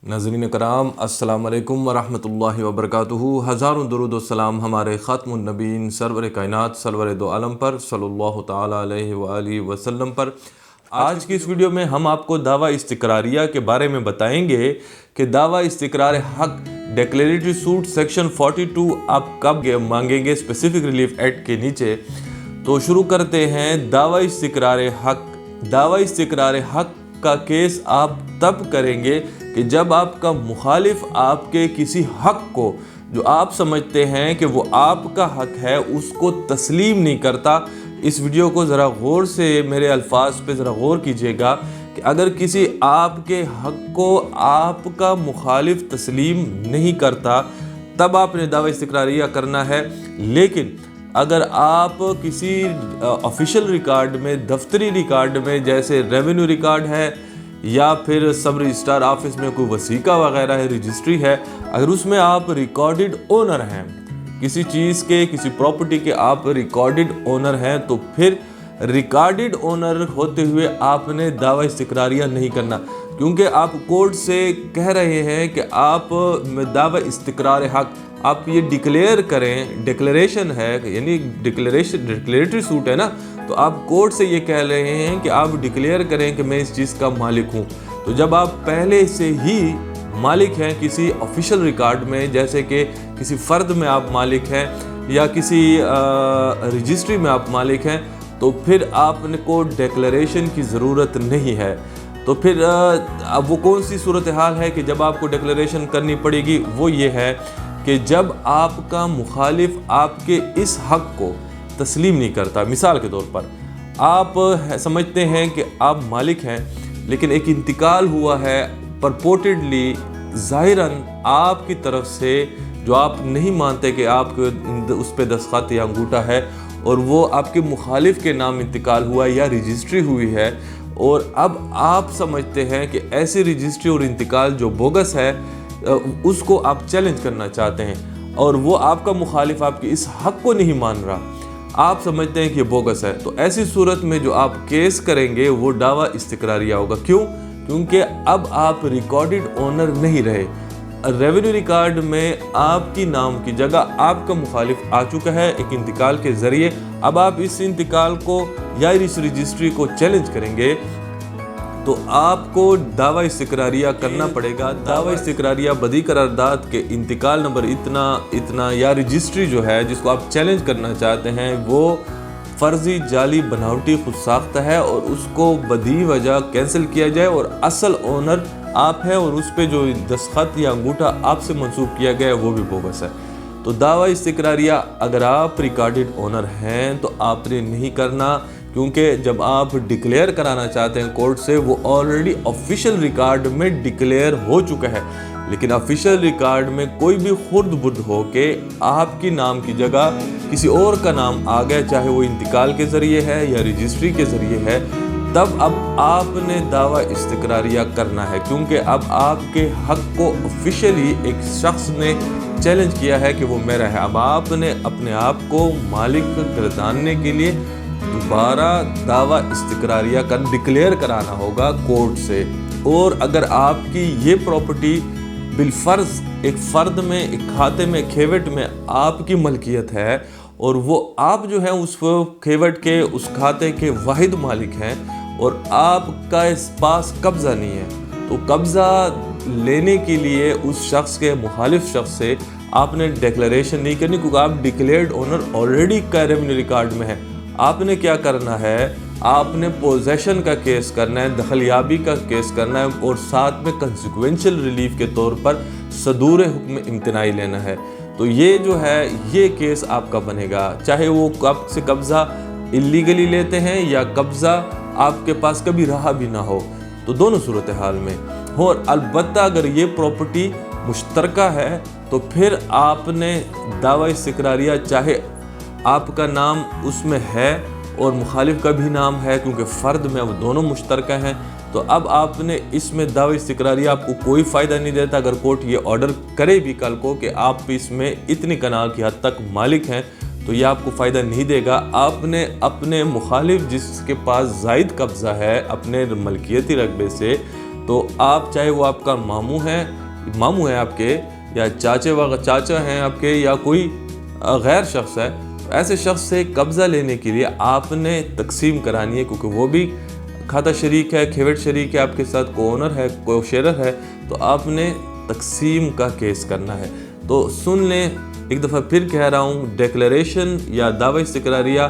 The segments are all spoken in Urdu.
ناظرین کرام السلام علیکم ورحمۃ اللہ وبرکاتہ۔ ہزاروں درود و سلام ہمارے خاتم النبیین سرور کائنات سرور دو عالم پر صلی اللہ تعالیٰ علیہ وآلہ وسلم پر۔ آج کی اس ویڈیو میں ہم آپ کو دعویٰ استقراریہ کے بارے میں بتائیں گے کہ دعویٰ استقرار حق ڈیکلیریٹری سوٹ سیکشن 42 آپ کب مانگیں گے اسپیسیفک ریلیف ایکٹ کے نیچے۔ تو شروع کرتے ہیں دعویٰ استقرار حق۔ دعویٰ استقرار حق کا کیس آپ تب کریں گے کہ جب آپ کا مخالف آپ کے کسی حق کو جو آپ سمجھتے ہیں کہ وہ آپ کا حق ہے اس کو تسلیم نہیں کرتا۔ اس ویڈیو کو ذرا غور سے میرے الفاظ پہ ذرا غور کیجئے گا کہ اگر کسی آپ کے حق کو آپ کا مخالف تسلیم نہیں کرتا تب آپ نے دعویٰ استقراریہ کرنا ہے، لیکن اگر آپ کسی آفیشیل ریکارڈ میں دفتری ریکارڈ میں جیسے ریونیو ریکارڈ ہے یا پھر سب رجسٹرار آفس میں کوئی وثیقہ وغیرہ ہے، رجسٹری ہے، اگر اس میں آپ ریکارڈڈ اونر ہیں کسی چیز کے، کسی پراپرٹی کے آپ ریکارڈڈ اونر ہیں، تو پھر ریکارڈڈ اونر ہوتے ہوئے آپ نے دعویٰ استقراریہ نہیں کرنا، کیونکہ آپ کورٹ سے کہہ رہے ہیں کہ آپ دعویٰ استقرار حق آپ یہ ڈکلیئر کریں، ڈکلیریشن ہے یعنی ڈکلیریٹری سوٹ ہے نا، تو آپ کورٹ سے یہ کہہ رہے ہیں کہ آپ ڈکلیئر کریں کہ میں اس چیز کا مالک ہوں۔ تو جب آپ پہلے سے ہی مالک ہیں کسی آفیشیل ریکارڈ میں، جیسے کہ کسی فرد میں آپ مالک ہیں یا کسی رجسٹری میں آپ مالک ہیں، تو پھر آپ کو ڈیکلیریشن کی ضرورت نہیں ہے۔ تو پھر اب وہ کون سی صورتحال ہے کہ جب آپ کو ڈیکلیریشن کرنی پڑے گی؟ وہ یہ ہے کہ جب آپ کا مخالف آپ کے اس حق کو تسلیم نہیں کرتا۔ مثال کے طور پر آپ سمجھتے ہیں کہ آپ مالک ہیں، لیکن ایک انتقال ہوا ہے پرپورٹڈلی ظاہراً آپ کی طرف سے جو آپ نہیں مانتے کہ آپ کے اس پہ دستخط یا انگوٹھا ہے، اور وہ آپ کے مخالف کے نام انتقال ہوا ہے یا رجسٹری ہوئی ہے، اور اب آپ سمجھتے ہیں کہ ایسی رجسٹری اور انتقال جو بوگس ہے اس کو آپ چیلنج کرنا چاہتے ہیں، اور وہ آپ کا مخالف آپ کے اس حق کو نہیں مان رہا، آپ سمجھتے ہیں کہ یہ بوگس ہے، تو ایسی صورت میں جو آپ کیس کریں گے وہ دعویٰ استقراریہ ہوگا۔ کیوں؟ کیونکہ اب آپ ریکارڈڈ اونر نہیں رہے، ریونیو ریکارڈ میں آپ کی نام کی جگہ آپ کا مخالف آ چکا ہے ایک انتقال کے ذریعے۔ اب آپ اس انتقال کو یا اس رجسٹری کو چیلنج کریں گے تو آپ کو دعویٰ استقراریہ کرنا پڑے گا۔ دعویٰ استقراریہ بدیع قرارداد کے انتقال نمبر اتنا یا رجسٹری جو ہے جس کو آپ چیلنج کرنا چاہتے ہیں وہ فرضی، جعلی، بناوٹی، خود ساختہ ہے، اور اس کو بدیع وجہ کینسل کیا جائے اور اصل اونر آپ ہے، اور اس پہ جو دستخط یا انگوٹھا آپ سے منسوب کیا گیا ہے وہ بھی بوگس ہے۔ تو دعویٰ استقراریہ اگر آپ ریکارڈڈ اونر ہیں تو آپ نے نہیں کرنا، کیونکہ جب آپ ڈکلیئر کرانا چاہتے ہیں کورٹ سے وہ آلریڈی آفیشیل ریکارڈ میں ڈکلیئر ہو چکا ہے، لیکن آفیشیل ریکارڈ میں کوئی بھی خرد برد ہو کے آپ کی نام کی جگہ کسی اور کا نام آ گیا، چاہے وہ انتقال کے ذریعے ہے یا رجسٹری کے ذریعے ہے، تب اب آپ نے دعویٰ استقراریہ کرنا ہے، کیونکہ اب آپ کے حق کو آفیشیلی ایک شخص نے چیلنج کیا ہے کہ وہ میرا ہے۔ اب آپ نے اپنے آپ کو مالک گرداننے کے لیے دوبارہ دعویٰ استقراریہ کا ڈکلیئر کرانا ہوگا کورٹ سے۔ اور اگر آپ کی یہ پراپرٹی بالفرض ایک فرد میں، ایک کھاتے میں، کھیوٹ میں آپ کی ملکیت ہے، اور وہ آپ جو ہیں اس کھیوٹ کے، اس کھاتے کے واحد مالک ہیں، اور آپ کا اس پاس قبضہ نہیں ہے، تو قبضہ لینے کے لیے اس شخص کے مخالف شخص سے آپ نے ڈیکلیریشن نہیں کرنی، کیونکہ آپ declared owner already revenue record میں ہے۔ آپ نے کیا کرنا ہے؟ آپ نے پوزیشن کا کیس کرنا ہے، دخلیابی کا کیس کرنا ہے، اور ساتھ میں کنسیکوینشل ریلیف کے طور پر صدور حکم امتناعی لینا ہے۔ تو یہ جو ہے یہ کیس آپ کا بنے گا، چاہے وہ آپ سے قبضہ اللیگلی لیتے ہیں یا قبضہ آپ کے پاس کبھی رہا بھی نہ ہو، تو دونوں صورتحال میں ہو۔ اور البتہ اگر یہ پراپرٹی مشترکہ ہے تو پھر آپ نے دعویٰ استقراریہ، چاہے آپ کا نام اس میں ہے اور مخالف کا بھی نام ہے، کیونکہ فرد میں اب دونوں مشترکہ ہیں، تو اب آپ نے اس میں دعویٰ استقراریہ آپ کو کوئی فائدہ نہیں دیتا۔ اگر کورٹ یہ آرڈر کرے بھی کل کو کہ آپ اس میں اتنی کنال کی حد تک مالک ہیں، تو یہ آپ کو فائدہ نہیں دے گا۔ آپ نے اپنے مخالف جس کے پاس زائد قبضہ ہے اپنے ملکیتی رقبے سے، تو آپ چاہے وہ آپ کا ماموں ہے آپ کے، یا چاچا ہیں آپ کے، یا کوئی غیر شخص ہے، ایسے شخص سے قبضہ لینے کے لیے آپ نے تقسیم کرانی ہے، کیونکہ وہ بھی کھاتا شریک ہے، کھیوٹ شریک ہے آپ کے ساتھ، کو اونر ہے، کو شیئرر ہے، تو آپ نے تقسیم کا کیس کرنا ہے۔ تو سن لیں، ایک دفعہ پھر کہہ رہا ہوں، ڈیکلیریشن یا دعوی استقراریہ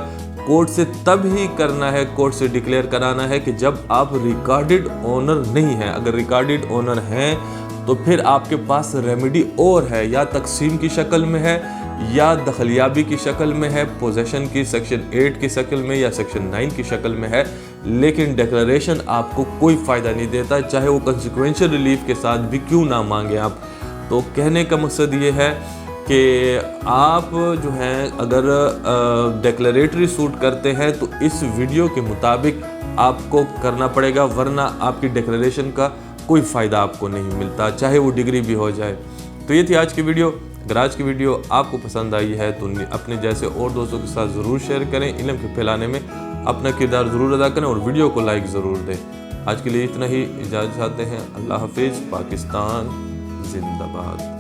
کورٹ سے تب ہی کرنا ہے، کورٹ سے ڈکلیئر کرانا ہے کہ جب آپ ریکارڈڈ اونر نہیں ہیں۔ اگر ریکارڈڈ اونر ہیں تو پھر آپ کے پاس ریمیڈی اور ہے، یا تقسیم کی شکل میں ہے، یا دخلیابی کی شکل میں ہے، پوزیشن کی سیکشن 8 کی شکل میں یا سیکشن 9 کی شکل میں ہے، لیکن ڈیکلیریشن آپ کو کوئی فائدہ نہیں دیتا، چاہے وہ کنسیکوینشل ریلیف کے ساتھ بھی کیوں نہ مانگیں آپ۔ تو کہنے کا مقصد یہ ہے کہ آپ جو ہیں اگر ڈیکلیریٹری سوٹ کرتے ہیں تو اس ویڈیو کے مطابق آپ کو کرنا پڑے گا، ورنہ آپ کی ڈیکلیریشن کا کوئی فائدہ آپ کو نہیں ملتا، چاہے وہ ڈگری بھی ہو جائے۔ تو یہ تھی آج کی ویڈیو۔ اگر آج کی ویڈیو آپ کو پسند آئی ہے تو اپنے جیسے اور دوستوں کے ساتھ ضرور شیئر کریں، علم کے پھیلانے میں اپنا کردار ضرور ادا کریں، اور ویڈیو کو لائک ضرور دیں۔ آج کے لیے اتنا ہی، اجازت چاہتے ہیں۔ اللہ حافظ۔ پاکستان زندہ باد۔